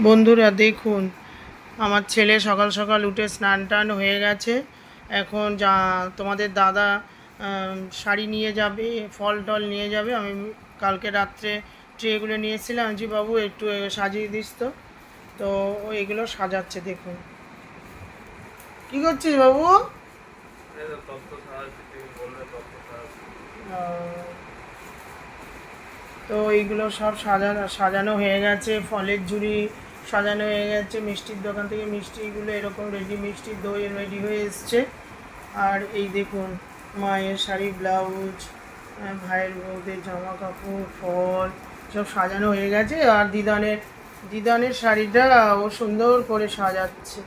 বন্ধুরা দেখুন, আমার ছেলে সকাল সকাল উঠে স্নান টান হয়ে গেছে। এখন যা তোমাদের দাদা শাড়ি নিয়ে যাবে, ফল টল নিয়ে যাবে। আমি কালকে রাত্রে ট্রেগুলো নিয়েছিলাম জি বাবু একটু সাজিয়ে দিস তো। তো ও এগুলো সাজাচ্ছে দেখুন। কি করছিস বাবু? তো এইগুলো সব সাজানো হয়ে গেছে, ফলের ঝুড়ি সাজানো হয়ে গেছে, মিষ্টির দোকান থেকে মিষ্টিগুলো এরকম রেডি, মিষ্টির দই রেডি হয়ে এসছে। আর এই দেখুন মায়ের শাড়ি, ব্লাউজ, ভাইয়ের বউদের জামা কাপড়, ফল সব সাজানো হয়ে গেছে। আর দিদানের শাড়িটা ও সুন্দর করে সাজাচ্ছে,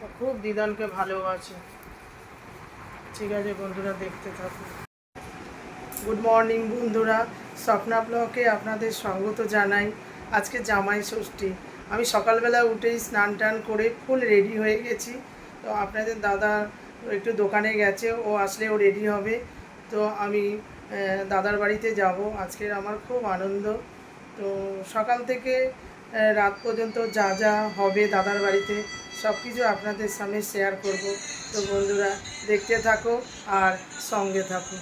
ও খুব দিদানকে ভালোবাসে। ঠিক আছে বন্ধুরা, দেখতে থাকুন। গুড মর্নিং বন্ধুরা, স্বপ্না ব্লকে আপনাদের স্বাগত জানাই। আজকে জামাই ষষ্ঠী। আমি সকালবেলা উঠেই স্নান টান করে ফুল রেডি হয়ে গেছি। তো আপনাদের দাদা একটু দোকানে গেছে, ও আসলে ও রেডি হবে। তো আমি দাদার বাড়িতে যাব। আজকের আমার খুব আনন্দ। তো সকাল থেকে রাত পর্যন্ত যা যা হবে দাদার বাড়িতে সব কিছু আপনাদের সামনে শেয়ার করব। তো বন্ধুরা দেখতে থাকো আর সঙ্গে থাকো।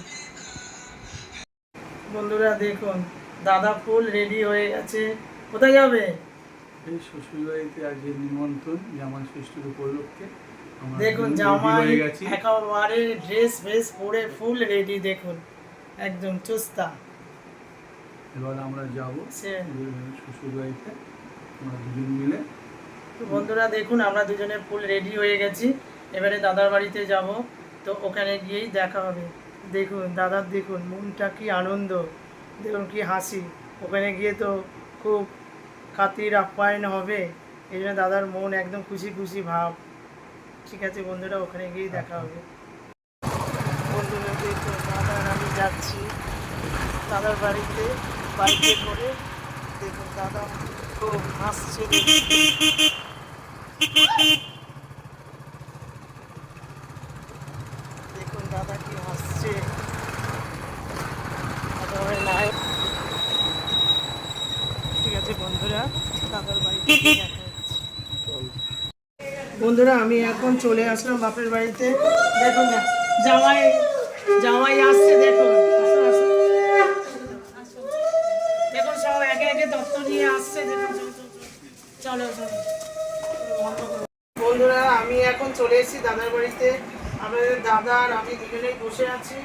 বন্ধুরা দেখুন, দাদা ফুল রেডি হয়ে গেছে। কোথায় যাবে? এই শ্বশুরবাড়িতে আজকে নিমন্ত্রণ জামাই ষষ্ঠীর উপলক্ষে। দেখুন জামাই একেবারে ড্রেস ফ্রেস পরে ফুল রেডি, দেখুন একদম চুস্তা। এবার আমরা যাবো শ্বশুরবাড়িতে আমরা দুজন মিলে। তো বন্ধুরা দেখুন, আমরা দুজনে ফুল রেডি হয়ে গেছি। এবারে দাদার বাড়িতে যাব। তো ওখানে গিয়েই দেখা হবে। দেখুন দাদার, দেখুন মনটা কি আনন্দ, দেখুন কি হাসি। ওখানে গিয়ে তো খুব খাতির আপ্যায়ন হবে, এই জন্য দাদার মন একদম খুশি খুশি ভাব। ঠিক আছে বন্ধুরা, ওখানে গিয়েই দেখা হবে। বন্ধুরা দেখুন, দাদা আর আমি যাচ্ছি দাদার বাড়িতে বাইকে করে। দেখুন দাদা খুব হাসছে, দেখুন দাদা কি হাসছে। ঠিক আছে বন্ধুরা, দাদার বাড়িতে দেখা হচ্ছে। বন্ধুরা আমি এখন চলে আসলাম বাপের বাড়িতে। দেখুন না, জামাই জামাই আসছে, দেখুন দেখুন সব একে একে দত্ত নিয়ে আসছে। দেখুন চলো চলো বন্ধুরা, আমি এখন চলে এসেছি দাদার বাড়িতে। আমাদের দাদা আর আমি দুজনেই বসে আছি।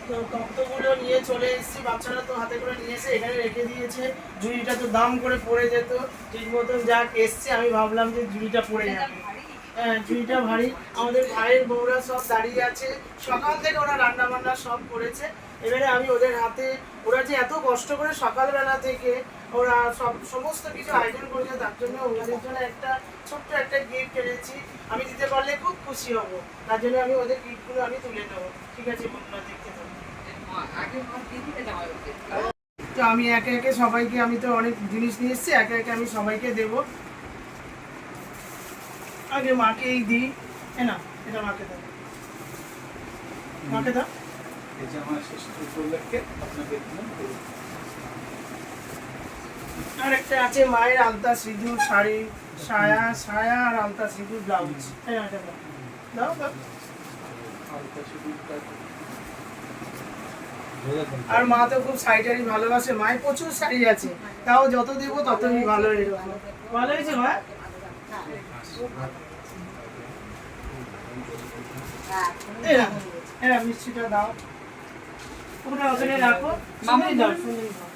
তো তত্ত্বগুলো নিয়ে চলে এসেছি, বাচ্চারা তো হাতে করে নিয়ে এসে এখানে রেখে দিয়েছে। ঝুড়িটা তো দাম করে পড়ে যেত, ঠিক মতন যা এসছে আমি ভাবলাম যে ঝুড়িটা পড়ে যাবে। হ্যাঁ ঝুড়িটা ভারী। আমাদের ভাইয়ের বউরা সব দাঁড়িয়ে আছে, সকাল থেকে ওরা রান্না বান্না সব করেছে। এবারে আমি ওদের হাতে, ওরা যে এত কষ্ট করে সকালবেলা থেকে ওরা সমস্ত কিছু আয়োজন করেছে, তার জন্য ওদের জন্য একটা ছোট্ট একটা গিফট এনেছি। আমি দিতে পারলে খুব খুশি হব, তার জন্য আমি ওদের গিফটগুলো আমি তুলে দেবো। ঠিক আছে বন্ধুরা, দেখতে থাকুন। তো আমি একে একে সবাইকে, আমি তো অনেক জিনিস নিয়ে এসেছি, একে একে আমি সবাইকে দেব। আগে মাকেই দিই। না এটা মাকে দাও, মাকে দাও। আর একটা আছে মায়ের আলতা সিঁদুর শাড়ি, সায়া আর আলতা সিঁদুর ব্লাউজ। দাও দাও। আর মা তো খুব শাড়িটারি ভালোবাসে, মায়ের প্রচুর শাড়ি আছে, তাও যত দেবো ততই ভালো। ভালো হয়েছে মা? হ্যাঁ মিষ্টিটা দাও, ওটা ওখানে রাখো। মামাই দাও, সুন্দর দাও।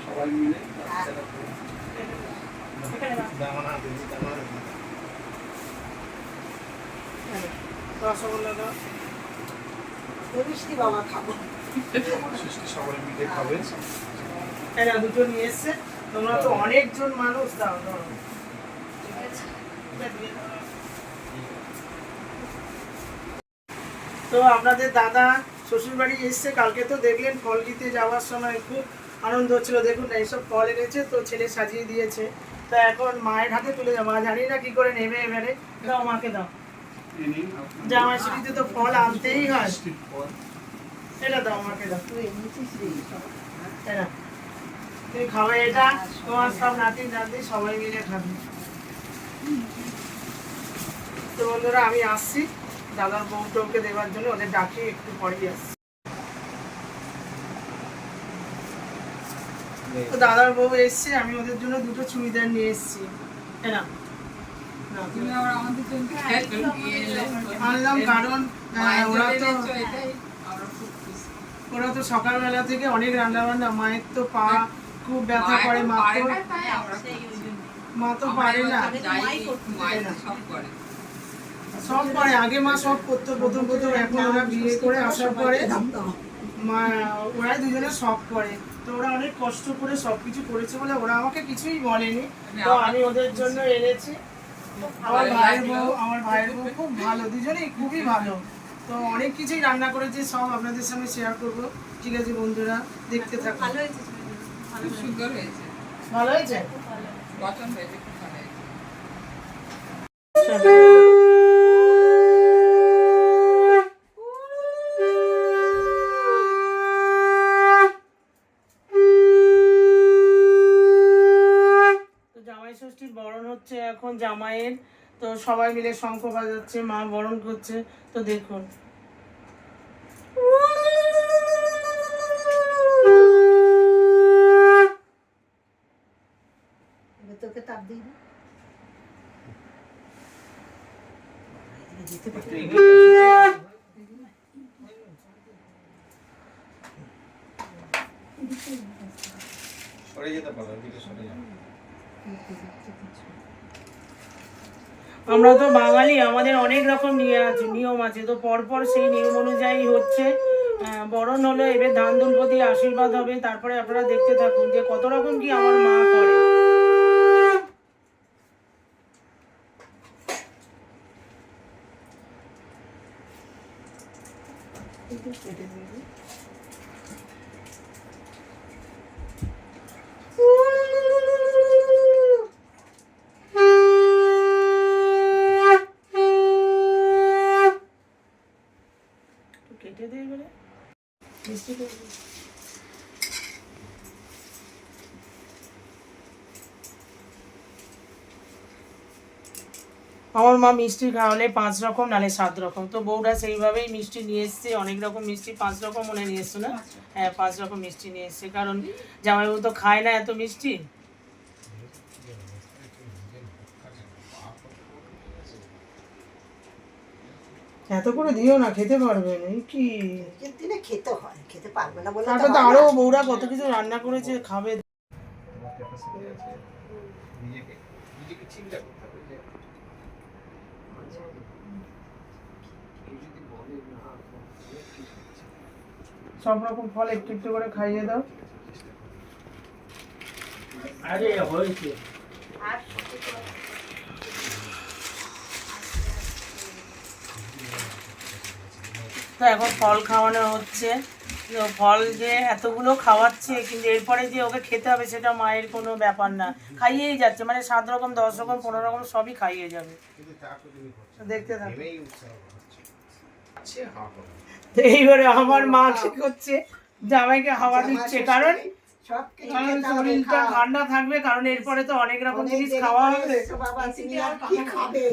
সবাই মিলে রসগোল্লা দাও। বাবা খাবো, সবাই মিলে খাবে। এরা দুটো নিয়ে এসছে, তোমরা তো অনেকজন মানুষ। দাও দাও। তো আপনাদের দাদা শ্বশুরবাড়ি এসছে, কালকে তো দেখলেন ফল দিতে যাওয়ার সময় খুব আনন্দ হচ্ছিল। দেখুন এইসব ফল এনেছে, তো ছেলে সাজিয়ে দিয়েছে। তা এখন মায়ের হাতে তুলে যাও, মা জানি না কি করে নেবে। এবারে দাও, মাকে দাও। জামাই ষষ্ঠীতে তো ফল আনতেই হয়। এটা দাও, মাকে দাও। তুই খাবে এটা, তোমার সব নাতি নাতি সবাই মিলে খাবে। তো বন্ধুরা আমি আসছি দাদার বউটাকে দেওয়ার জন্য, ওদের ডাকি একটু পরেই আসছি। তো দাদার বউ এসছে, আমি ওদের জন্য দুটো চুড়িদার নিয়ে এসেছি। না আনলাম কারণ ওরা তো সকালবেলা থেকে অনেক রান্না বান্না, মায়ের তো পা খুব ব্যথা করে, মা তো পারে না সব করে, আগে মা সব করতো প্রথম প্রথম, এখন ওরা বিয়ে করে আসার পরে মা ওরা দুজনে সব করে। তো ওরা অনেক কষ্ট করে সবকিছু করেছে বলে ওরা আমাকে কিছুই বলেনি, তো আমি ওদের জন্য এনেছি। আমার ভাইয়ের বউ খুব ভালো, দুজনেই খুবই ভালো। তো অনেক কিছুই রান্না করেছে, সব আপনাদের সামনে শেয়ার করবো। ঠিক আছে বন্ধুরা, দেখতে থাকুন। ভালো হয়েছে, খুব সুন্দর হয়েছে, ভালো হয়েছে, পছন্দ হয়েছে, খুব ভালো হয়েছে। জামাই ষষ্ঠীর বরণ হচ্ছে এখন জামাইয়ের, তো সবাই মিলে শঙ্খ বাজাচ্ছে, মা বরণ করছে। তো দেখুন তোকে তাপ দিই না। সরে যেতে পারো, দিকে সরে যাও। আমরা তো বাঙালি, আমাদের অনেক রকম নিয়ম আছে, তো পরপর সেই নিয়ম অনুযায়ী হচ্ছে। বরণ হলো, এবার ধান দুলপো দিয়ে আশীর্বাদ হবে, তারপরে আপনারা দেখতে থাকুন যে কত রকম কি আমার মা করে। কেটে দিয়ে এবারে মিষ্টি দেবো। আমার মা মিষ্টি খাওয়ালে 5 রকম নালে 7 রকম, তো বউরা সেইভাবেই মিষ্টি নিয়ে এসছে, অনেক রকম মিষ্টি 5 রকম মনে নিয়ে এসছো না? হ্যাঁ 5 রকম মিষ্টি নিয়ে এসছে, কারণ জামাইবাবু তো খায় না এত মিষ্টি। এত করে দিও না, খেতে পারবে না কি? দিনে খেতে হয়, খেতে পারবে না বলে তারপর তো আরো বউরা কত কিছু রান্না করেছে, খাবে। তোমার ক্যাপাসিটি আছে, নিজেকে নিজেকে চিন্তা করতে হবে যে কেউ যদি বলে না ঠিক আছে, সব রকম ফল একটু একটু করে খাইয়ে দাও। আরে হয়েছে তো এখন ফল খাওয়ানো হচ্ছে, তো ফল যে এতগুলো খাওয়াচ্ছে, কিন্তু এরপরে যে ওকে খেতে হবে সেটা মায়ের কোনো ব্যাপার না, খাইয়েই যাচ্ছে, মানে 7 রকম 10 রকম 15 রকম সবই খাইয়ে যাবে। কিন্তু চা তো তুমি করছো, দেখতে থাকো। ভেবেই উৎসাহ হচ্ছে, আছে হাওয়া করো। তো এইবারে আমার মা কি করছে, জামাইকে হাওয়া দিচ্ছে, কারণ সব কিছু কারণ খেতে হবে, শরীরটা খাও। ঠান্ডা থাকবে, কারণ এরপরে তো অনেক রকম অনেক জিনিস দেরি খাওয়া করে হবে। এসছো বাবা, তুমি আর কি খাবে?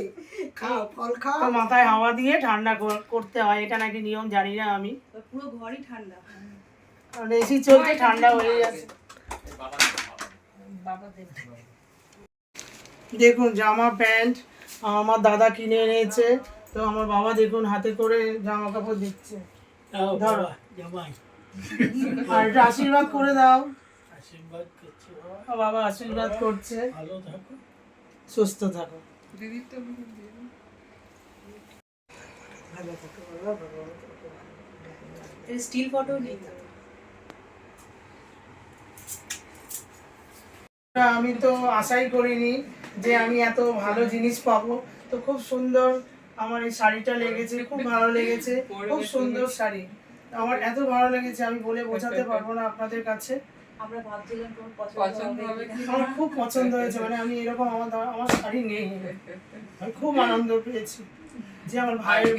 খাও, ফল খাও। তো মাথায় হাওয়া দিয়ে ঠান্ডা করতে হয়, এটা নাকি নিয়ম, জানি না আমি, পুরো ঘরই ঠান্ডা। কারণ এসি চলছে ঠান্ডা হয়ে যাচ্ছে। দেখুন জামা প্যান্ট আমার দাদা কিনে এনেছে, তো আমার বাবা দেখুন হাতে করে জামা কাপড় দিচ্ছে। ধরো জামাই আর একটু আশীর্বাদ করে দাও। আশীর্বাদ করছে বাবা, বাবা আশীর্বাদ করছে, ভালো থাকো। সুস্থ থাকো। দিদির তো দিয়ে দিন। ভালো থাকো বাবা, ভগবান তোমাকে ভালো রাখে। স্টিল ফটো নেই। আমি তো আশাই করিনি যে আমি এত ভালো জিনিস পাবো, তো খুব সুন্দর আমার এই শাড়িটা লেগেছে, খুব ভালো লেগেছে, খুব সুন্দর শাড়ি, আমার এত ভালো লেগেছে আমি বলে বোঝাতে পারবো না আপনাদের কাছে। আমরা ভাবছিলাম তোমার পছন্দ পছন্দ হবে হবে কি? আমার খুব পছন্দ হয়েছে, মানে আমি এরকম আমার শাড়ি নেই, আমি খুব আনন্দ পেয়েছি যে আমার ভাইয়ের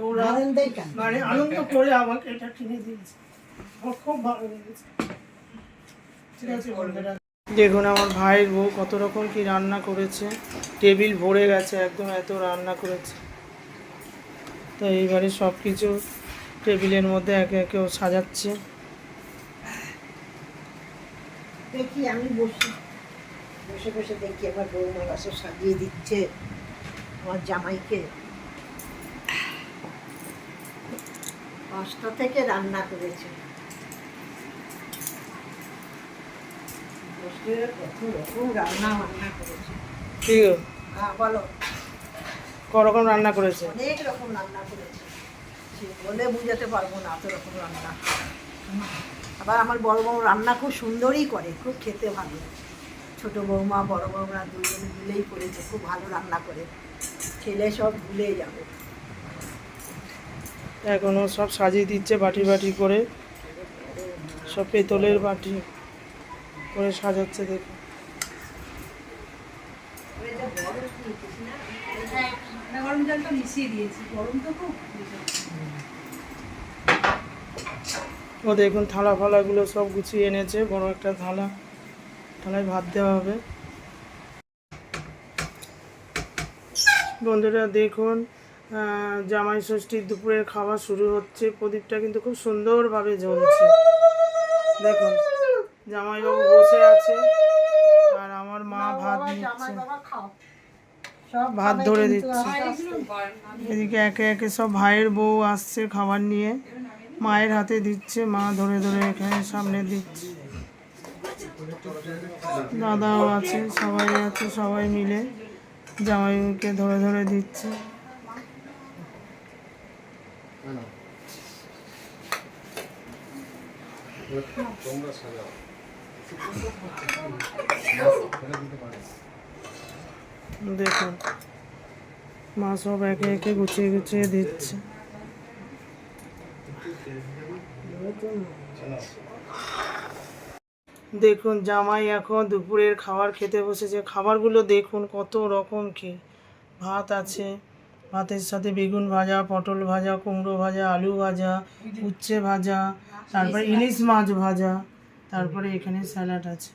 বউরা আনন্দেই কেন? মানে আনন্দ করে আমাকে এটা কিনে দিয়েছে, আমার খুব ভালো লেগেছে। ঠিক আছে বন্ধুরা, দেখুন আমার ভাইয়ের বউ কত রকম কি রান্না করেছে, টেবিল ভরে গেছে একদম, এত রান্না করেছে। তো এইবারে সব কিছু টেবিলের মধ্যে একে একে ও সাজাচ্ছে। দেখি আমি বসে বসে বসে দেখি আমার বৌমা বাসে সাজিয়ে দিচ্ছে আমার জামাইকে। কষ্ট থেকে রান্না করেছে, বসে কত রকম রান্না করেছে। ঠিক আছে, হ্যাঁ বলো। করকম রান্না করেছে। অনেক রকম রান্না করেছে, সে বলে বুঝাতে পারবো না, এত রকম রান্না। আবার আমার বড় বউ রান্না খুব সুন্দরই করে, খুব খেতে ভালো। ছোট বৌমা বড় বৌমা দুজনে মিলেই করেছে, খুব ভালো রান্না করে, খেলে সব ভুলে যাবে। এখনো সব সাজিয়ে দিচ্ছে বাটি বাটি করে, সব পেতলের বাটি করে সাজাচ্ছে। দেখুন গরম জলটা মিশিয়ে দিয়েছি, গরম তো খুব। ও দেখুন থালা ফালাগুলো সব গুছিয়ে এনেছে, বড় একটা থালায় ভাত দেওয়া হবে। বন্ধুরা দেখুন, জামাই ষষ্ঠীর দুপুরের খাওয়া শুরু হচ্ছে। প্রদীপটা কিন্তু খুব সুন্দরভাবে জ্বলছে। দেখুন জামাইবাবু বসে আছে আর আমার মা ভাত নিচ্ছে, ভাত ধরে দিচ্ছে। এদিকে একে একে সব ভাইয়ের বউ আসছে খাবার নিয়ে, মায়ের হাতে দিচ্ছে, মা ধরে ধরে এখানে সামনে দিচ্ছে। দাদাও আছে, সবাই আছে, সবাই মিলে জামাইকে ধরে ধরে দিচ্ছে। তোমরা সাজাও। দেখুন মা সব একে একে গুছিয়ে গুছিয়ে দিচ্ছে। দেখুন জামাই এখন দুপুরের খাবার খেতে বসেছে। খাবারগুলো দেখুন কত রকম কি, ভাত আছে, ভাতের সাথে বেগুন ভাজা, পটল ভাজা, কুমড়ো ভাজা, আলু ভাজা, উচ্ছে ভাজা, তারপরে ইলিশ মাছ ভাজা, তারপরে এখানে স্যালাড আছে,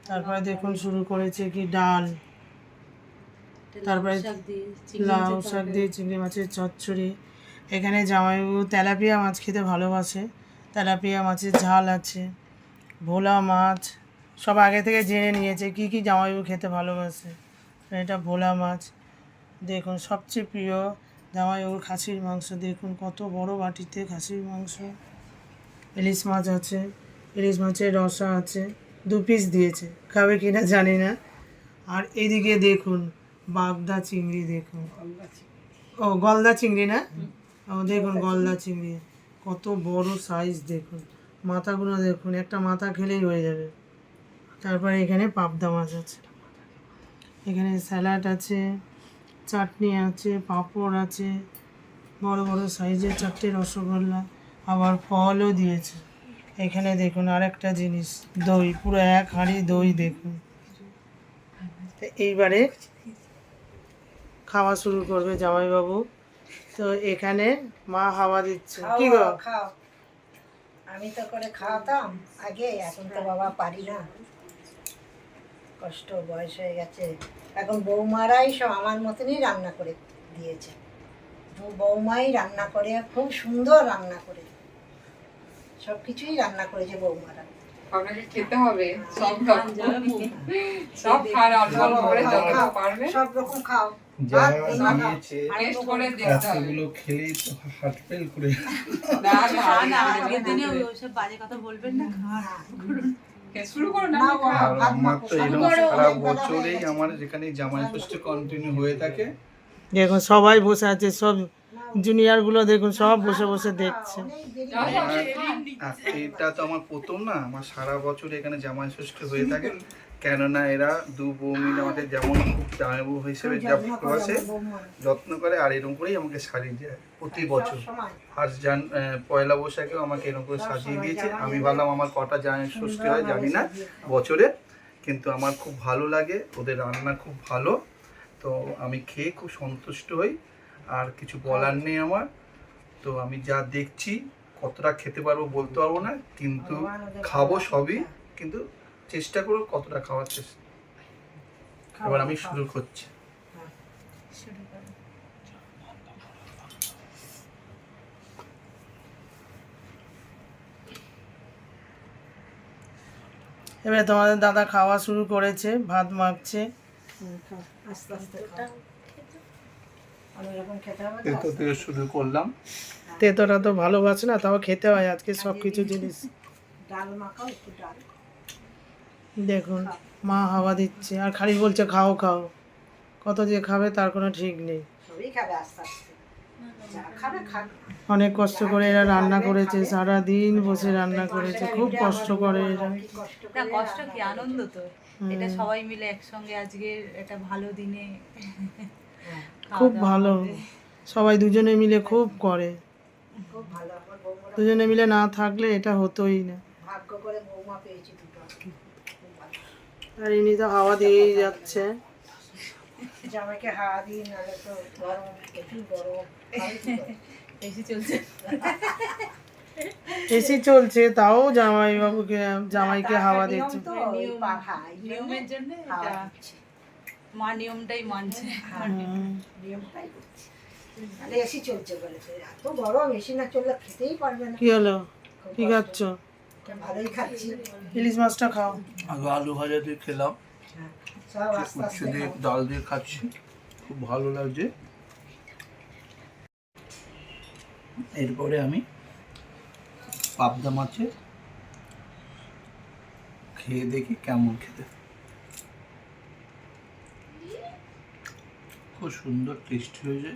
তারপরে দেখুন শুরু করেছে কি ডাল, তারপরে লাউ শাক দিয়ে চিংড়ি মাছের চচ্চড়ি। এখানে জামাইবাবু তেলাপিয়া মাছ খেতে ভালোবাসে, তেলাপিয়া মাছের ঝাল আছে, ভোলা মাছ, সব আগে থেকে জেনে নিয়েছে কি কি জামাইবাবু খেতে ভালোবাসে। এটা ভোলা মাছ। দেখুন সবচেয়ে প্রিয় জামাইবাবুর খাসির মাংস, দেখুন কত বড় বাটিতে খাসির মাংস। ইলিশ মাছ আছে, ইলিশ মাছের রসা আছে, 2 পিস দিয়েছে, খাবে কিনা জানি না। আর এদিকে দেখুন বাগদা চিংড়ি, দেখুন ও গলদা চিংড়ি না, ও দেখুন গলদা চিংড়ি কত বড় সাইজ। দেখুন মাথাগুলো দেখুন, একটা মাথা খেলেই হয়ে যাবে। তারপরে এখানে পাবদা মাছ আছে, এখানে স্যালাড আছে, চাটনি আছে, পাঁপড় আছে, বড় বড় সাইজের 4টে রসগোল্লা, আবার ফলও দিয়েছে। এখানে দেখুন আরেকটা জিনিস, দই, পুরো 1 হাঁড়ি দই। দেখুন তো এইবারে খাওয়া শুরু করবে জামাইবাবু। তো এখানে মা হাওয়া দিচ্ছে। কি গো? খাও, আমি তো করে খাওয়াতাম আগে, এখন তো বাবা পারি না, কষ্ট, বয়স হয়ে গেছে। এখন বৌমারাই সব আমার মতনই রান্না করে দিয়েছে। বৌমাই রান্না করে, খুব সুন্দর রান্না করে, সব কিছুই রান্না করেছে বৌমারা। আপনাকে খেতে হবে সব রকম, সব খান অল্প অল্প করে যতটা পারবে, সব রকম খাও, যা ভাত নিয়েছে টেস্ট করে দেখতে হবে। এতগুলো খেলেই তো হার্ট ফেল করে। না না আজকের দিনে ওইসব বাজে কথা বলবেন না, শুরু করো না, আর আমার তো এরকম সারা বছরেই আমার যেখানে জামাই ষষ্ঠী কন্টিনিউ হয়ে থাকে। দেখুন সবাই বসে আছে, সব জুনিয়রগুলো দেখুন সব বসে বসে দেখছে। এটা তো আমার প্রথম না, আমার সারা বছর এখানে জামাই ষষ্ঠী হয়ে থাকে। কেননা এরা 2 বউ মিলে আমাদের যেমন জামাইবু হিসেবে যা ভালোবাসে, যত্ন করে, আর এরকম করেই আমাকে সাজিয়ে দেয় প্রতি বছর। ফার্স্ট পয়লা বৈশাখেও আমাকে এরকম করে সাজিয়ে দিয়েছে। আমি ভাবলাম আমার কটা জামাই ষষ্ঠী হয় জানি না বছরে, কিন্তু আমার খুব ভালো লাগে, ওদের রান্না খুব ভালো। তো আমি খেয়ে খুব সন্তুষ্ট হই, আর কিছু বলার নেই আমার। তো আমি যা দেখছি, কতটা খেতে পারবো বলতে পারবো না, কিন্তু খাবো সবই, কিন্তু চেষ্টা করো কতটা খাওয়ার চেষ্টা। এবার আমি শুরু করছি। শুরু করো। এবারে তোমাদের দাদা খাওয়া শুরু করেছে, ভাত মাখছে। খাও, আস্তে আস্তে খাও। অনেক রকম খেতে হবে তো, তেতো আস্তে দিয়ে শুরু করলাম। তেতোটা তো ভালোবাসে না, তাও খেতে হয় আজকে সব কিছু জিনিস। ডাল মাখাও, একটু ডাল দেখুন মা হাওয়া দিচ্ছে আর খালি বলছে খাও খাও। কত যে খাবে তার কোনো ঠিক নেই। সবই খাবে আস্তে আস্তে, যা খাবে খাবে। অনেক কষ্ট করে এরা রান্না করেছে, সারা দিন বসে রান্না করেছে, খুব কষ্ট করে এরা। কি কষ্ট না করে কষ্ট রান্না কি, করে। আনন্দ তো। এটা সবাই মিলে একসঙ্গে আজকের একটা ভালো দিনে হ্যাঁ, খুব খাওয়া দাওয়া ভালো, হবে। সবাই দুজনে মিলে খুব করে। খুব ভালো। আমার বৌমারা দুজনে মিলে না থাকলে এটা হতোই না। ভাগ্য করে বৌমা পেয়েছি দুটো, খুব ভালো। আর ইনি তো হাওয়া দিয়েই যাচ্ছে। জামাইকে হাওয়া দিই, নাহলে তো গরম, প্রচুর গরম। খাবে কি করে? বেশি চলছে। এসি চলছে তাও জামাইকে হাওয়া নিয়ম দিচ্ছে। তো, ওই হ্যাঁ, এই নিয়মের জন্য হাওয়া এটা দিচ্ছে। মা নিয়মটাই মানছে। নিয়মটাই করছি। তাহলে এসি চলছে বলেছে, এত গরম, এসি না চললে খেতেই পারবে না। কি হলো, কি খাচ্ছ? ভালোই খাচ্ছি। ইলিশ মাছটা খাও। আগে আলু ভাজা দিয়ে খেলাম, হ্যাঁ, সব আস্তে উচ্ছে আস্তে দিয়ে খাও। ডাল দিয়ে খাচ্ছি, খুব ভালো লাগছে। এরপরে আমি পাবদা মাছের খেয়ে দেখি কেমন খেতে। খুব সুন্দর টেস্টি হয়েছে।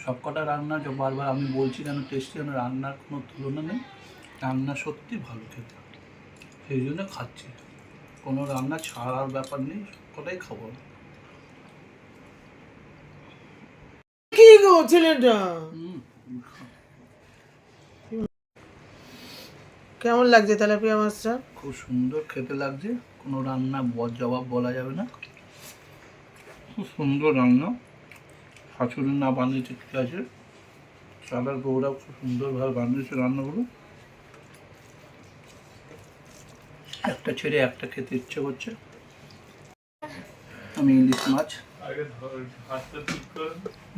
সবকটা রান্না বারবার আমি বলছি কেন টেস্টি, যেন রান্নার কোনো তুলনা নেই। রান্না সত্যি ভালো খেতে, সেই জন্য খাচ্ছি। কোনো রান্না ছাড়ার ব্যাপার নেই, সবকটাই খাবো। কি গো ছেলেটা, কেমন লাগছে তেলাপিয়া মাছটা? খুব সুন্দর খেতে লাগছে, কোনো রান্না জবাব বলা যাবে না। খুব সুন্দর রান্না, শাশুড়ি না বানিয়েছে ঠিক আছে, চালার বউরা খুব সুন্দরভাবে বানিয়েছে রান্নাগুলো। একটা ছেড়ে একটা খেতে ইচ্ছে করছে। আমি ইলিশ মাছ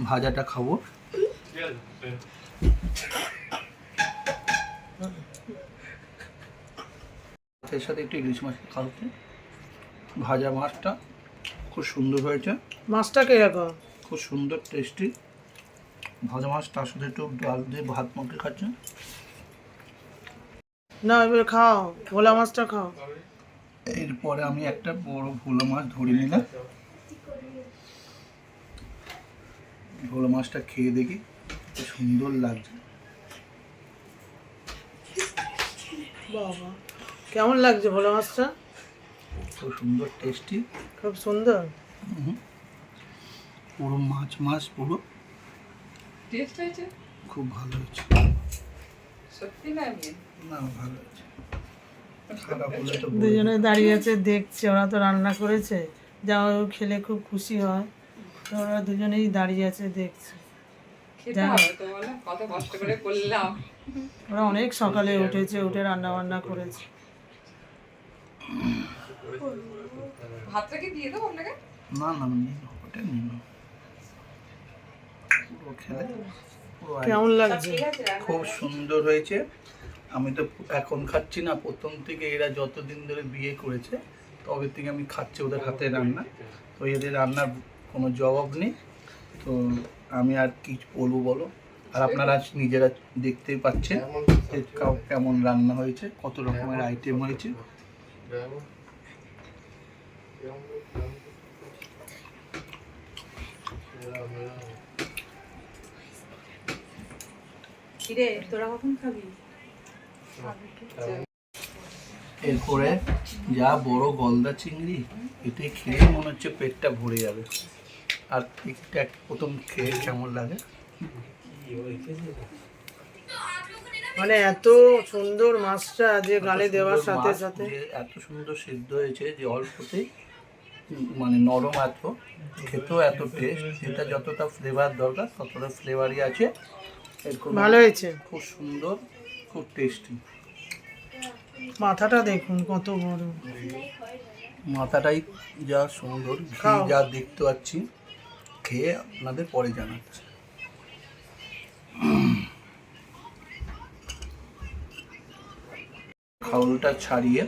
ভাজাটা খাবো। এর সাথে একটু ইলিশ মাছ খাওয়াতে, ভাজা মাছটা খুব সুন্দর হয়েছে, মাছটা কিরকম? খুব সুন্দর টেস্টি ভাজা মাছ। তার সাথে একটু ডাল দিয়ে ভাত মাখে খাচ্ছে। না এবার খাও, ভোলা মাছটা খাও। এরপরে আমি একটা বড় ভোলা মাছ ধরে নিলাম, ভোলা মাছটা খেয়ে দেখি, খুব সুন্দর লাগছে। বাবা কেমন লাগছে ভোলা মাছটা? খুব সুন্দর টেস্টি, খুব সুন্দর। পুরো মাছ মাছ পুরো টেস্ট হয়েছে খুব ভালো হয়েছে। সত্যি না আমি না ভালো হয়েছে, খারাপ হলে তো বলবো। দুজনে দাঁড়িয়ে আছে দেখছে, ওরা তো রান্না করেছে, যা খেলে খুব খুশি হয়, তো ওরা দুজনেই দাঁড়িয়ে আছে দেখছে। খেতে হবে তো, বলো কত কষ্ট করে করলাম। ওরা অনেক সকালে উঠেছে, উঠে রান্না বান্না করেছে। ভাতটা কি দিয়ে দেবো আপনাকে? না না নিন, ওটা নিন, পুরো খেলে পুরো কেমন লাগছে? খুব সুন্দর হয়েছে। আমি তো এখন খাচ্ছি না, প্রথম থেকে এরা যতদিন ধরে বিয়ে করেছে তবে থেকে আমি খাচ্ছি ওদের হাতে রান্না, তো এদের রান্নার কোনো জবাব নেই। তো আমি আর কি বলবো বলো, আর আপনারা নিজেরা দেখতেই পাচ্ছেন যে কেমন রান্না হয়েছে, কত রকমের আইটেম হয়েছে। কিরে তোরা কখন খাবি? এরপরে যা বড় গলদা চিংড়ি, এতে খেয়ে মনে হচ্ছে পেটটা ভরে যাবে। আর একটা প্রথম খেয়ে কেমন লাগে, মানে এত সুন্দর মাছটা যে গালে দেওয়ার সাথে মাছ সাথে যে এত সুন্দর সিদ্ধ হয়েছে যে অল্পতেই মানে নরম, এত খেতেও এত টেস্ট, যেটা যতটা ফ্লেভার দরকার ততটা ফ্লেভারই আছে। এর কোনো ভালো হয়েছে। খুব সুন্দর, খুব টেস্টি। মাথাটা দেখুন কত বড়। মাথাটাই যা সুন্দর, ঘি খাও। যা দেখতে পাচ্ছি, খেয়ে আপনাদের পরে জানাচ্ছি। খাউলটা ছাড়িয়ে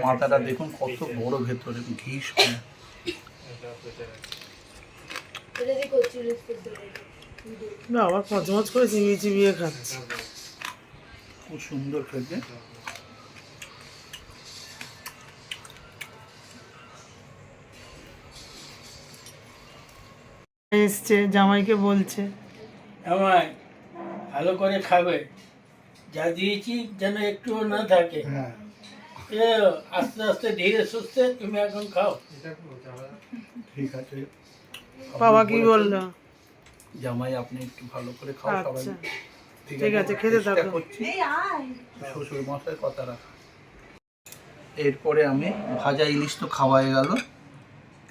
মাথাটা দেখুন কত বড়, ভেতরে ঘি সমেত। বাবা কচমচ করে চিবিয়ে চিবিয়ে খাচ্ছে। খুব সুন্দর খেতে। এসছে জামাইকে বলছে আমায় ভালো করে খাবে, যা দিয়েছি যেন একটুও না থাকে। হ্যাঁ, এ আস্তে আস্তে ধীরে সুস্থে তুমি এখন খাও। ঠিক আছে। বাবা কি বললো? জামাই আপনি একটু ভালো করে খাও সবাই। আচ্ছা ঠিক আছে, খেতে চেষ্টা থাকো। করছি শ্বশুর মশাই কথা রাখা। এরপরে আমি ভাজা ইলিশ তো খাওয়াই গেল,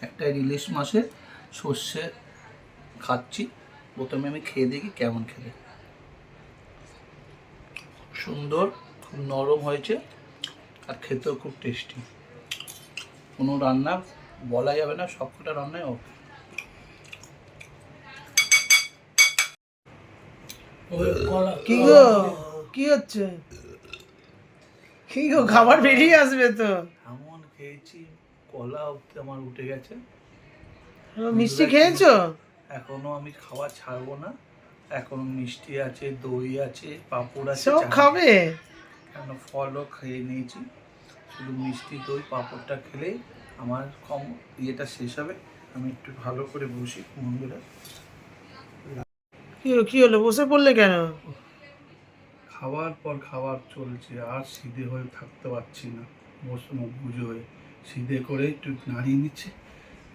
একটা ইলিশ মাছের সর্ষে খাচ্ছি। প্রথমে আমি খেয়ে দেখি কেমন খেতে। সুন্দর, খুব নরম হয়েছে আর খেতেও খুব টেস্টি। কোনো রান্না বলা যাবে না, সবকটা রান্নাই ওকে। ওই কলা কি গো, কি হচ্ছে? কি গো, খাবার বেরিয়ে আসবে তো। এমন খেয়েছি, কলা অবধি আমার উঠে গেছে। মিষ্টি খেয়েছো? এখনো আমি খাওয়া ছাড়বো না। এখনো মিষ্টি আছে, দই আছে, পাঁপড় আছে, সব খাবে? কেন ফলও খেয়ে নিয়েছি। শুধু মিষ্টি দই পাঁপড়টা খেলেই আমার কম ইয়েটা শেষ হবে। আমি একটু ভালো করে বসি বন্ধুরা। কি হলো, বসে পড়লে কেন? খাওয়ার পর খাবার চলছে, আর সিধে হয়ে থাকতে পারছি না। বসে মুখ বুঝে হয়ে সিধে করে একটু নাড়িয়ে নিচ্ছে,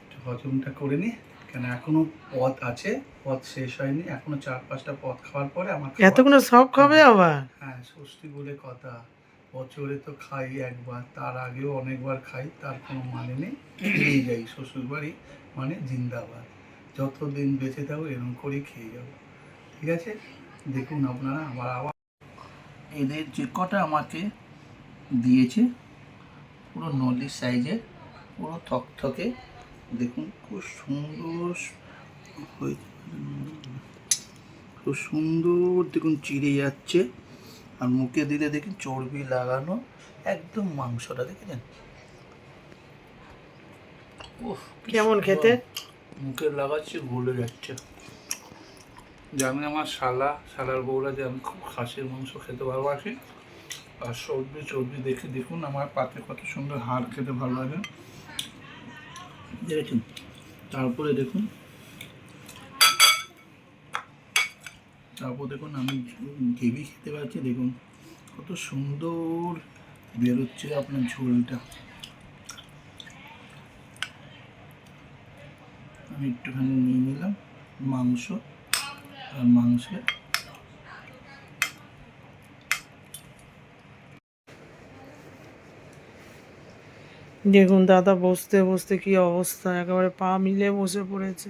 একটু হজমটা করে নি। কেন এখনো পদ আছে, পদ শেষ হয়নি। এখনো 4-5টা পদ খাওয়ার পরে আমার খাওয়া- এতগুলো সব খাবে আবার? হ্যাঁ, ষষ্ঠী বলে কথা। বছরে তো খাই একবার, তার আগেও অনেকবার খাই, তার কোনো মানে নেই। খেয়ে যাই শ্বশুর বাড়ি মানে জিন্দাবাদ। যতদিন বেঁচে থাকবো এরকম করেই খেয়ে যাবো। ঠিক আছে, দেখুন আপনারা আবার আবার এদের যে কটা আমাকে দিয়েছে, পুরো নলি সাইজের, পুরো থকথকে। দেখুন খুব সুন্দর হয়েছে, খুব সুন্দর দেখুন চিড়ে যাচ্ছে। আর মুখে দিলে দেখুন চর্বি লাগানো, একদম মাংসটা দেখেছেন। উফ, কি কেমন সুন্দর। খেতে? মুখে লাগাচ্ছে গলে যাচ্ছে। জানি আমার শালার বউরা যে আমি খুব খাসির মাংস খেতে ভালোবাসি। আর সবজি চর্বি দেখে দেখুন আমার পাতে কত সুন্দর হাড় খেতে ভালো লাগে, দেখেছেন। তারপরে দেখুন, তারপর দেখুন আমি গ্রেভি খেতে পাচ্ছি। দেখুন কত সুন্দর বেরোচ্ছে আপনার ঝোলটা। আমি একটুখানি নিয়ে নিলাম মাংস, আর মাংসে দেখুন দাদা বসতে বসতে কি অবস্থা, একেবারে পা মিলে বসে পড়েছে।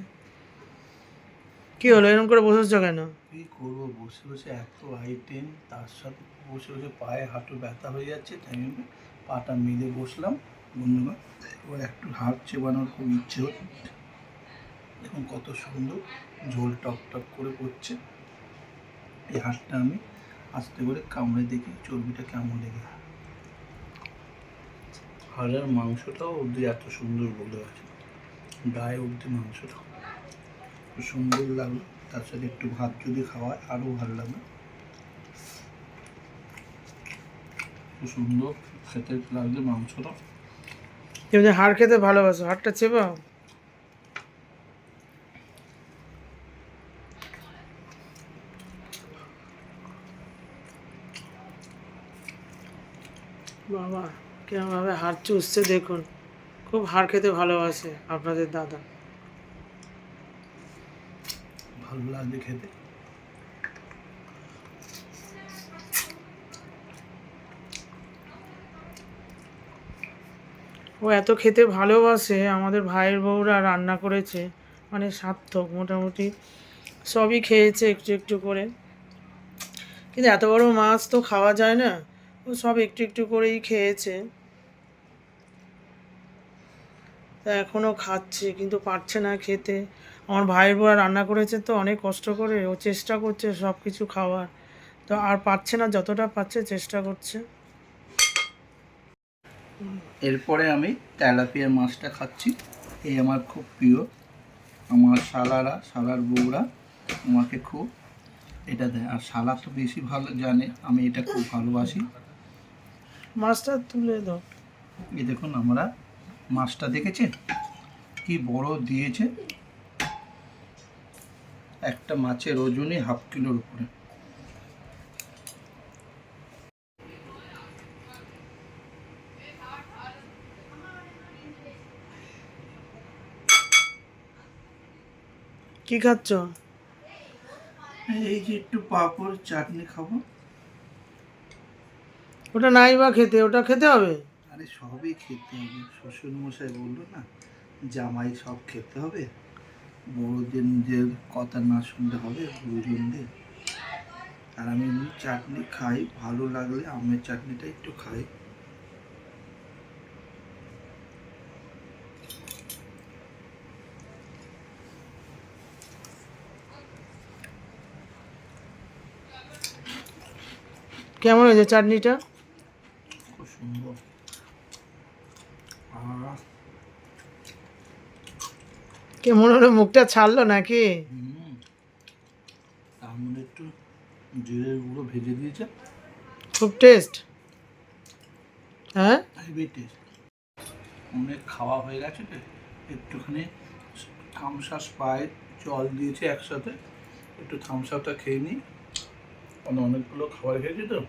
কি হলো, এরকম করে বসেছো কেন? কি করবো, বসে বসে এত আইটেম, তার সাথে বসে বসে পায়ে হাঁটু ব্যথা হয়ে যাচ্ছে, তাই আমি পাটা মিলে বসলাম বন্ধুরা। এবার একটু হাত চেবানোর খুব ইচ্ছে হচ্ছে। দেখুন কত সুন্দর ঝোল টক টক করে পড়ছে। এই হাতটা আমি আস্তে করে কামড়ে দেখি চর্বিটা কেমন লেগে। হাড়ের মাংসটাও অবধি এত সুন্দর বলে আছে, গায়ে অবধি মাংসটা খুব সুন্দর লাগলো। তার সাথে একটু ভাত যদি খাওয়ায় আরও ভালো লাগবে। খুব সুন্দর খেতে লাগছে মাংসটা। তুমি যে হাড় খেতে ভালোবাসো, হাড়টা চেবাও। বাবা কেমনভাবে হাড় চুষছে দেখুন। খুব হাড় খেতে ভালোবাসে আপনাদের দাদা। ভালো লাগছে খেতে। ও এত খেতে ভালোবাসে। আমাদের ভাইয়ের বউরা রান্না করেছে, মানে সার্থক, মোটামুটি সবই খেয়েছে একটু একটু করে। কিন্তু এত বড় মাছ তো খাওয়া যায় না, ও সব একটু একটু করেই খেয়েছে, তা এখনও খাচ্ছে কিন্তু পারছে না খেতে। আমার ভাইয়ের বউরা রান্না করেছে তো অনেক কষ্ট করে, ও চেষ্টা করছে সব কিছু খাওয়ার, তো আর পারছে না, যতটা পারছে চেষ্টা করছে। এরপরে আমি তেলাপিয়া মাছটা খাচ্ছি। এই আমার খুব প্রিয়, আমার শালার বউরা আমাকে খুব এটা দেয়, আর শালা তো বেশি ভালো জানে আমি এটা খুব ভালোবাসি। মাছটা তুলে দাও। এই দেখুন আমরা মাছটা দেখেছেন কি বড় দিয়েছে, একটা মাছের ওজনই 1/2 কিলোর উপরে। কি খাচ্ছ? এই যে একটু পাঁপড় চাটনি খাবো। ওটা নাই বা খেতে, ওটা খেতে হবে। আরে সবই খেতে হবে, শ্বশুর মশাই বললো না জামাই সব খেতে হবে, বড়দের কথা না শুনতে হবে গুরুজনদের। আর আমি এমনি চাটনি খাই, ভালো লাগলে আমের চাটনিটা একটু খাই। কেমন হয়েছে চাটনিটা? খুব সুন্দর। কেমন হলো, মুখটা ছাড়লো নাকি? তার মধ্যে একটু জিরের গুঁড়ো ভেজে দিয়েছে, খুব টেস্ট। হ্যাঁ, হেভি টেস্ট। অনেক খাওয়া হয়ে গেছে তো, একটুখানি থামস আপ স্প্রাইট জল দিয়েছে একসাথে, একটু থামস আপটা খেয়ে নিই। অনেকগুলো খাবার খেয়েছি তো,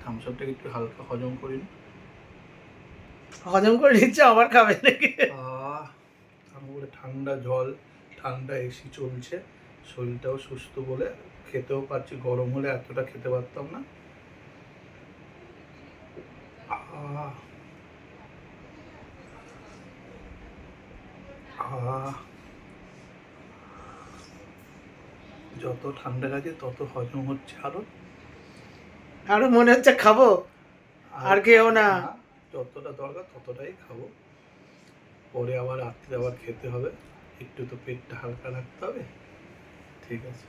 থামস আপটাকে একটু হালকা হজম করি নি। হজম করে নিচ্ছে আবার খাবে নাকি? তারপরে ঠান্ডা জল, ঠান্ডা এসি চলছে, শরীরটাও সুস্থ বলে খেতেও পারছি, গরম হলে এতটা খেতে পারতাম না। যত ঠান্ডা লাগে তত হজম হচ্ছে আরো মনে হচ্ছে খাবো, আর খেও না। যতটা দরকার ততটাই খাবো, পরে আবার রাত্রে আবার খেতে হবে, একটু তো পেটটা হালকা রাখতে হবে। ঠিক আছে,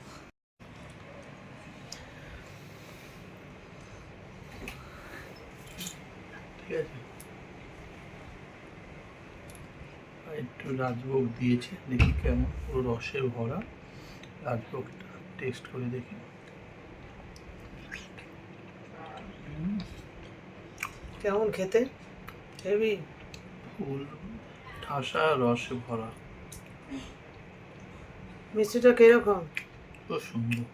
ঠিক আছে। আর একটু রাজভোগ দিয়েছে, দেখি কেমন, পুরো রসে ভরা রাজভোগটা টেস্ট করে দেখি। কেমন খেতে? হেভি, ফুল ঠাসা রসে ভরা, মিষ্টিটা কিরকম? খুব সুন্দর।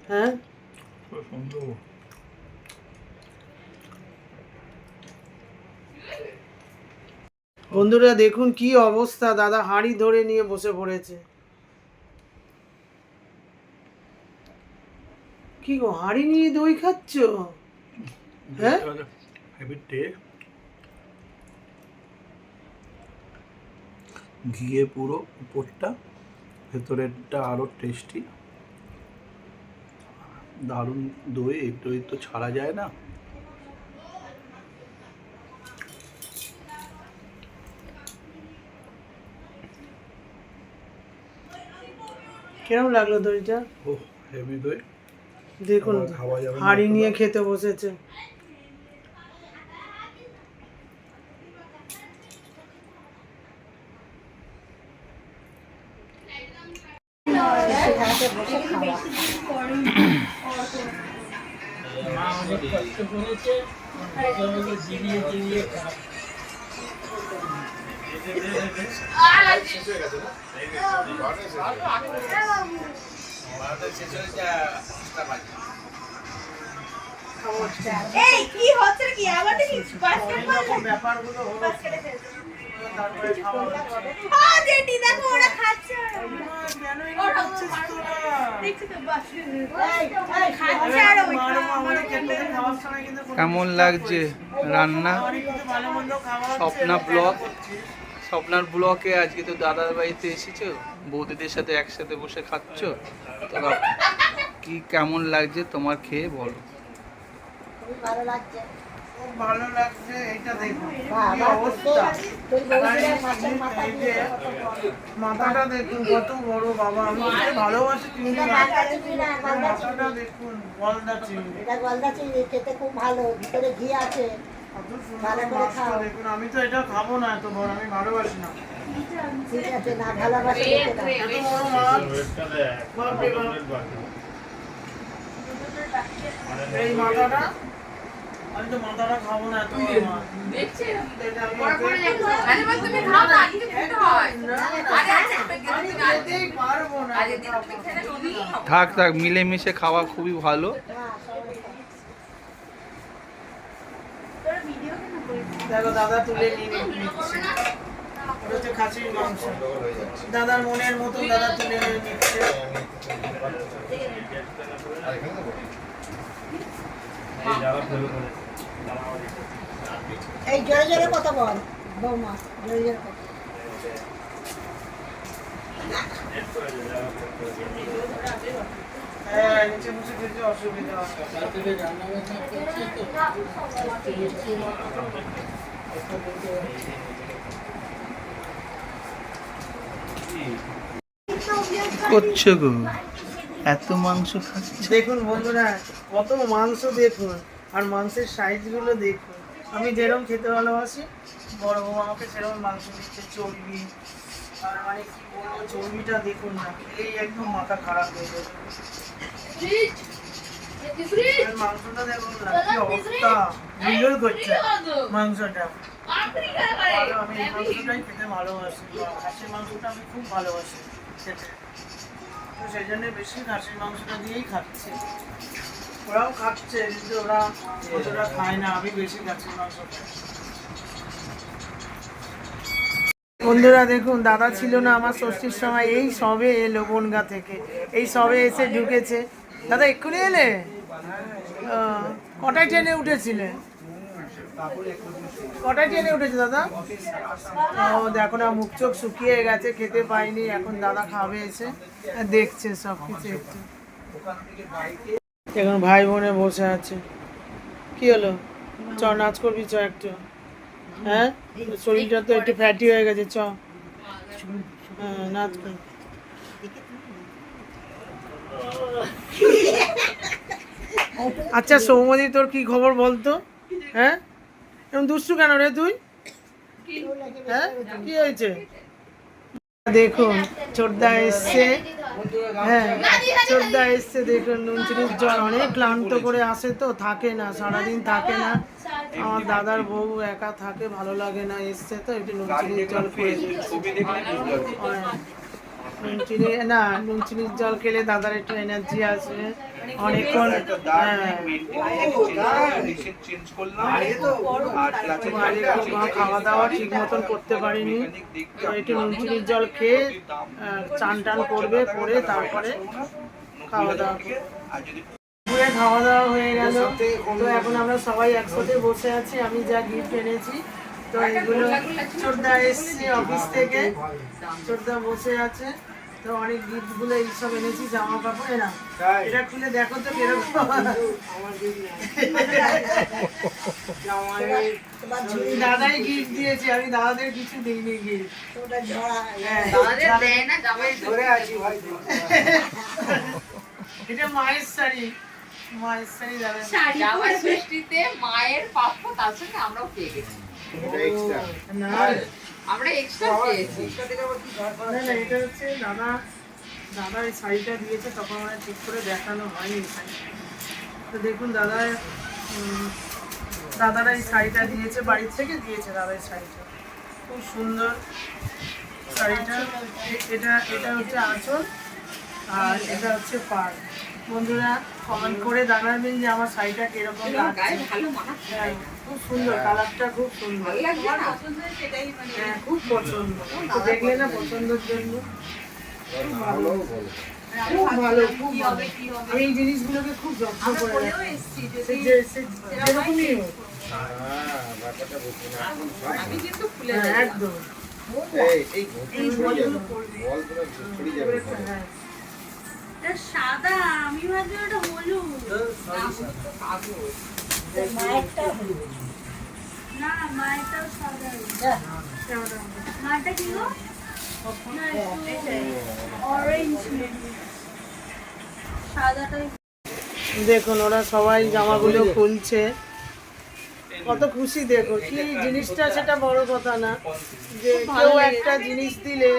হ্যাঁ, খুব সুন্দর। বন্ধুরা দেখুন কি অবস্থা, দাদা হাঁড়ি ধরে নিয়ে বসে পড়েছে। কি গো, হাঁড়ি নিয়ে দই খাচ্ছ? হ্যাঁ, হেভি টেস্ট, ঘিয়ে পুরো উপরটা, ভেতরেরটা আরো টেস্টি, দারুণ দই। এই দই তো ছাড়া যায় না। কিরকম লাগলো দইটা? ও হেভি দই, দেখুন আবার খাওয়া যাবে না হাঁড়ি নিয়ে অতটা। খেতে বসেছে। মা অনেক কষ্ট করেছে, জিরিয়ে জিরিয়ে খায়। এই কি হচ্ছে কি আবার কি বাস্কেটবল ব্যাপারগুলো হলো, তারপরে খাওয়া আ জেটি দেখো ওরা খাচ্ছে কেন এরকম করছিস তোরা? দেখছি তো বাস্কেটবল খাচ্ছে আর ওই কেমন লাগছে রান্না? স্বপ্নার ব্লকে আজকে তো দাদার বাড়িতে এসেছো, বৌদিদের সাথে একসাথে বসে খাচ্ছো, তো কি কেমন লাগছে তোমার খেয়ে বলো। খুব ভালো লাগছে। খুব ভালো লাগছে। এইটা দেখুন কি বাবা, অবস্থা। তোর বৌদিরা মাছের মাথা এই দিয়ে যে মাথাটা দেখুন কত বড় বাবা, আমি খুব ভালোবাসি চিংড়ি এটা মাছ। গলদা চিংড়ি না, গলদা চিংড়ি। মাথাটা দেখুন গলদা চিংড়ি, এটা গলদা চিংড়ি, খেতে খুব ভালো, ভিতরে ঘি আছে। কত সুন্দর ভালো করে মাছটা খাও। দেখুন। আমি তো এটা খাবো না, এত বড় আমি ভালোবাসি না। ঠিক আছে, না ভালোবাসে খেতে দাও। এত বড় মাছ বাপরে বাপ। এই মাথাটা, আমি তো মাথাটা খাবো না, এত বড় মাছ। দেখছি এটা আমি পরে পরে ওকে- দেখো। আরে বাবা তুমি খাও না, আজকে খেতে হয়। না, না, আরে আজকে তুমি আমি খেতে আজকে খেতেই পারবো না। আজকে দিন তুমি খেতে তুমি খাও। থাক থাক, মিলেমিশে খাওয়া খুবই ভালো। হ্যাঁ, সবাই খাও। দেখো দাদা তুলে নিয়ে নিচ্ছে। ওটা হচ্ছে খাসির মাংস। দাদার মনের মতো দাদা তুলে নিয়ে নিচ্ছে। আর এখানে দেবো? এই জোরে জোরে কথা বল বৌমা, জোরে জোরে কথা। হ্যাঁ, নিচে বসে খেতে অসুবিধা হয়। তারপরে রান্না বান্না করছে তো করছো গো, এত মাংস খাচ্ছ? দেখুন বন্ধুরা কত মাংস দেখুন, আর মাংসের সাইজগুলো দেখুন। আমি যেরকম খেতে ভালোবাসি বড় বউ আমাকে সেরকম মাংস দিচ্ছে, চর্বি। আর মানে কি বলবো, চর্বিটা দেখুন না, খেলেই একদম মাথা খারাপ হয়ে যাবে। আর মাংসটা দেখুন না কি অবস্থা, ভিড় করছে মাংসটা। ভালো, আমি এই মাংসটাই খেতে ভালোবাসি, খাসির মাংসটা আমি খুব ভালোবাসি খেতে। তো সেই জন্য বেশি খাসির মাংসটা দিয়েই খাচ্ছে। ওরাও খাচ্ছে কিন্তু ওরা অতটা খায় না, আমি বেশি খাসির মাংস খাই। বন্ধুরা দেখুন, দাদা ছিল না আমার ষষ্ঠীর সময়, এই সবে এলো বনগা থেকে, এই সবে এসে ঢুকেছে। দাদা এক্ষুনি এলে? কটায় ট্রেনে উঠেছিলে? কটায় ট্রেনে উঠেছে দাদা? ও দেখো না, মুখ চোখ শুকিয়ে গেছে, খেতে পাইনি, এখন দাদা খাবে এসে, দেখছে সব কিছু একটু। এখন ভাই বোনে বসে আছে। কি হলো, চ নাচ করবি, চ একটু। হ্যাঁ, শরীরটা তো একটু ফ্যাটি হয়ে গেছে, চ। হ্যাঁ, নাচ কর। আচ্ছা সৌমদি, তোর কি খবর বলতো? হ্যাঁ, এরকম দুষ্টু কেন রে তুই? হ্যাঁ, কি হয়েছে? দেখুন ছোটদা এসছে। হ্যাঁ, ছোটদা এসছে দেখুন, নুন চিনির জল, অনেক ক্লান্ত করে আসে তো, থাকে না সারাদিন, থাকে না। আমার দাদার বউ একা থাকে, ভালো লাগে না, এসছে তো একটু নুন চিনির জল খেয়ে নুন চিনি না, নুন চিনির জল খেলে দাদার একটু এনার্জি আসবে অনেকক্ষণ। হ্যাঁ, খাওয়া দাওয়া ঠিক মতন করতে পারিনি, তো একটু নুন চিনির জল খেয়ে চান টান করবে, করে তারপরে খাওয়া দাওয়া করবে। দুপুরে খাওয়া দাওয়া হয়ে গেল, তো এখন আমরা সবাই একসাথে বসে আছি। আমি যা গিফট এনেছি, তো এগুলো ছোটদা এসছে অফিস থেকে, ছোটদা বসে আছে, তো অনেক গিফট গুলো এইসব এনেছি, জামা কাপড়। না এটা খুলে দেখো তো কিরকম। দাদাই গিফট দিয়েছে, আমি দাদাদের কিছু দিইনি গিফট। আমাদের দেয় না, জামাই ধরে আছি ভাই। এটা মায়ের শাড়ি, মায়ের শাড়ি দাদা। জামাই ষষ্ঠীতে মায়ের প্রাপ্য, তার সঙ্গে আমরাও পেয়ে গেছি। এটা এক্সট্রা। না আমরা এক্সট্রা পেয়েছি। না না, এটা হচ্ছে দাদা, দাদা এই শাড়িটা দিয়েছে, তখন মানে ঠিক করে দেখানো হয়নি এই শাড়িটা। তো দেখুন দাদা, দাদারা এই শাড়িটা দিয়েছে, বাড়ির থেকে দিয়েছে দাদা এই শাড়িটা, খুব সুন্দর শাড়িটা। এটা এটা হচ্ছে আঁচল, আর এটা হচ্ছে পাড়। বন্ধুরা কমেন্ট করে জানাবেন যে আমার শাড়িটা কিরকম লাগছে। গায়ে ভালো মানাচ্ছে। হ্যাঁ, খুব সুন্দর, কালারটা খুব সুন্দর। ভালো লাগছে না? হ্যাঁ, খুব পছন্দ। তো দেখলে না, পছন্দের জন্য খুব ভালো, খুব ভালো, খুব ভালো। আমি এই জিনিসগুলোকে খুব যত্ন করে রাখি। যেরকমই হোক। ব্যাপারটা বুঝছি না। আমি কিন্তু খুলে হ্যাঁ, দেবো। একদম। এই ঘটি ছড়িয়ে যাবে। বলগুলো ছড়িয়ে যাবে। হ্যাঁ, এটা সাদা, আমি ভাবছি ওটা হলুদ। না, হলুদ তো কাগজ। মায়েরটা হলুদ। না মায়েরটাও সাদা যা, মায়েরটা কি গো হ্যাঁ। অরেঞ্জ সাদাটাই দেখুন ওরা সবাই জামাগুলো খুলছে, কত খুশি দেখো। কি জিনিসটা সেটা বড় কথা না, যে কেউ একটা জিনিস দিলে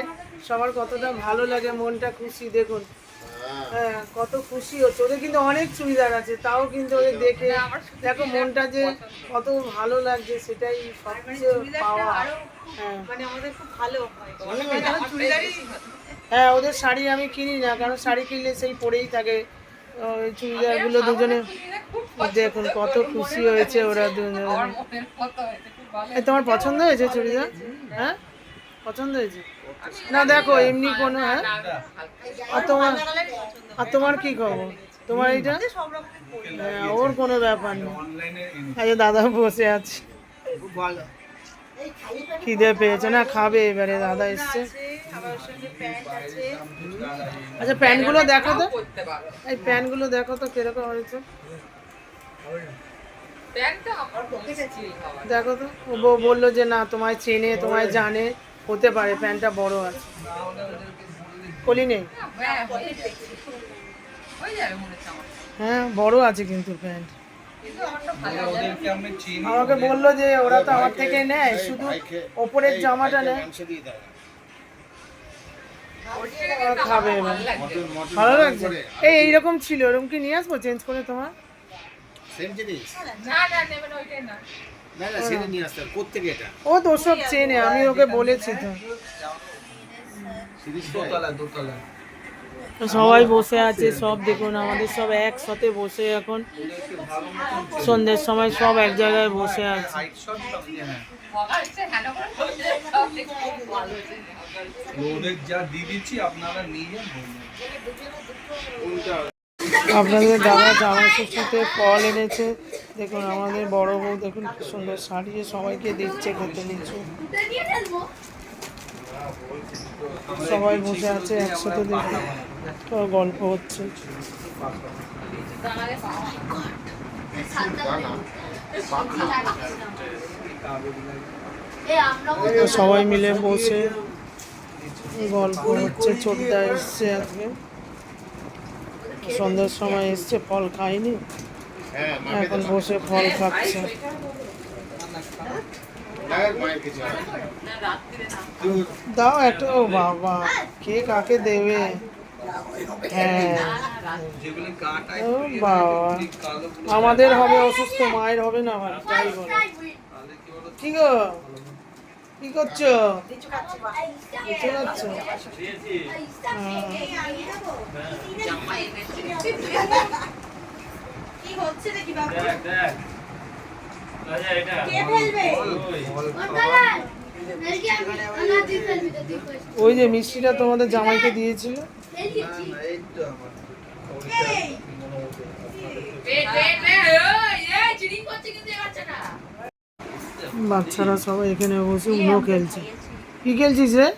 সবার কতটা ভালো লাগে, মনটা খুশি। দেখুন হ্যাঁ কত খুশি হচ্ছে। ওদের কিন্তু অনেক চুড়িদার আছে, তাও কিন্তু ওদের দেখে দেখো মনটা যে কত ভালো লাগছে, সেটাই সবচেয়ে পাওয়া। হ্যাঁ মানে আমাদের খুব ভালো হয় হ্যাঁ, ওদের শাড়ি আমি কিনি না, কারণ শাড়ি কিনলে সেই পরেই থাকে। ওই চুড়িদারগুলো দুজনে দেখুন কত খুশি হয়েছে ওরা দুজনে। আমার মনের মতো হয়েছে, খুব ভালো। এই তোমার পছন্দ হয়েছে চুড়িদার? হ্যাঁ পছন্দ হয়েছে না? দেখো এমনি কোনো হ্যাঁ। আর তোমার কি খবর? তোমার এইটা হ্যাঁ, ওর কোনো ব্যাপার নেই। আচ্ছা দাদা বসে আছে, খিদে পেয়েছে না, খাবে এবারে। দাদা এসছে। আচ্ছা প্যান্টগুলো দেখো তো, করতে পারো। এই প্যান্টগুলো দেখো তো কিরকম হয়েছে, প্যান্টটা আমার মিষ্টি খাওয়া। দেখো তো। ও বললো যে না তোমায় চেনে, তোমায় জানে, হতে পারে প্যান্টটা বড় আছে। কলি নেই? হ্যাঁ, হয়ে যাবে মনে হচ্ছে আমার। হ্যাঁ বড় আছে কিন্তু প্যান্ট। কিন্তু আমারটা ভালো লাগে। ওদেরকে আমি চিনি। আমাকে বললো যে ওরা তো আমার থেকে নেয়, শুধু ওপরের জামাটা নেয়। ওরা খাবে এবার। ভালো লাগছে। ভালো লাগছে। এইরকম ছিল, এরকম কি নিয়ে আসবো চেঞ্জ করে তোমার? সেম জিনিস না না নেবেন ওইটাই না। না না সেটা নিয়ে আসতে হবে কোত্থেকে এটা ও তো সব চেনে, আমি ওকে বলেছি তো। দোতলা তো সবাই বসে আছে সব, দেখুন আমাদের সব একসাথে বসে এখন সন্ধ্যের সময় সব এক জায়গায় বসে আছে। সাইড শট হ্যাঁ বগা হচ্ছে হ্যান্ড ওভার করছে সব দেখে খুব ভালো হচ্ছে। ওদের যা দিয়ে দিচ্ছি আপনারা নিয়ে যান। আপনাদের দাদা জামাই ষষ্ঠীতে ফল এনেছে। দেখুন আমাদের বড় বউ দেখুন কি সুন্দর সারিয়ে সবাইকে দিচ্ছে খেতে নিচ্ছে। সবাই বসে আছে একসাথে, দেখুন সব গল্প হচ্ছে। তো সবাই মিলে বসে গল্প হচ্ছে। ছোটদা এসছে আজকে, সন্ধ্যার সময় এসছে, ফল খায়নি, হ্যাঁ এখন বসে ফল খাচ্ছে। মায়ের কিছু দাও একটা। ও বাবা, কে কাকে দেবে? হ্যাঁ যেগুলো কাটা ও বাবা, আমাদের হবে অসুস্থ, মায়ের হবে না ভাই, তাই বলো। কি গো, কি করছো? লিচু খাচ্ছি মা। বুঝতে পারছো? কি হচ্ছে দেখি বাবু কে ফেলবে ওই যে মিষ্টিটা তোমাদের জামাইকে দিয়েছিল, এই তো আমার ওয়েট ওয়েট ওয়েট এই চিটিং করছে কিন্তু এই বাচ্চাটা। বাচ্চারা সবাই এখানে বসে উনো খেলছে। কি খেলছিস রে?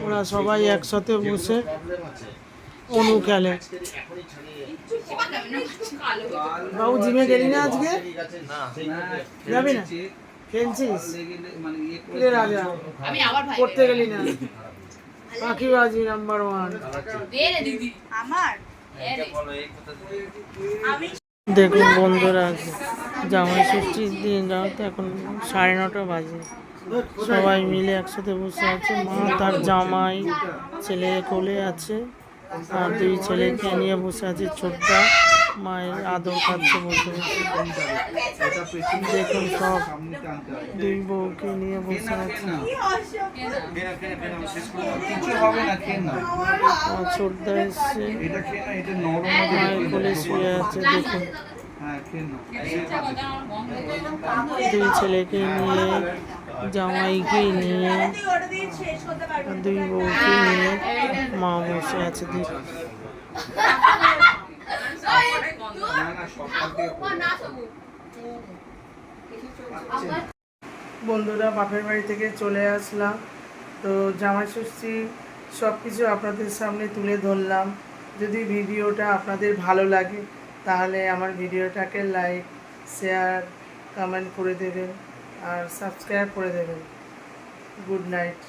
ওরা সবাই একসাথে বসে অনু খেলে। বাবু জিমে গেলি না আজকে? যাবি না? খেলছিস? মানে রে রাজা, আমি আবার ভাই করতে গেলি না? পাখিবাজি নাম্বার 1। দে রে দিদি আমার আমি দেখুন বন্ধুরা, জামাই ষষ্ঠীর দিন রাত এখন 9:30 বাজে। সবাই মিলে একসাথে বসে আছে। মা তার জামাই, ছেলে কোলে আছে, আর 2 ছেলেকে নিয়ে বসে আছে। ছোটটা মায়ের আদর খাচ্ছে বসে বসে। দেখুন সব 2 বউকে নিয়ে বসে আছে। কিছু হবে না, খেয়ে না আর ছোটদা এসছে, এটা খেয়ে না, এটা নরম মায়ের কোলে শুয়ে আছে। দেখুন হ্যাঁ খেয়ে না। ইচ্ছা কথা আমার বন্ধ করে 2 ছেলেকে নিয়ে, জামাইকে নিয়ে, ওটা দিয়ে শেষ করতে পারবো আর 2 বউকে নিয়ে মা বসে আছে। দেখুন না না সকাল থেকে বন্ধুরা, বাপের বাড়ি থেকে চলে আসলাম। তো জামাই ষষ্ঠী সব কিছু আপনাদের সামনে তুলে ধরলাম। যদি ভিডিওটা আপনাদের ভালো লাগে তাহলে আমার ভিডিওটাকে লাইক শেয়ার কমেন্ট করে দেবেন আর সাবস্ক্রাইব করে দেবেন। Good night.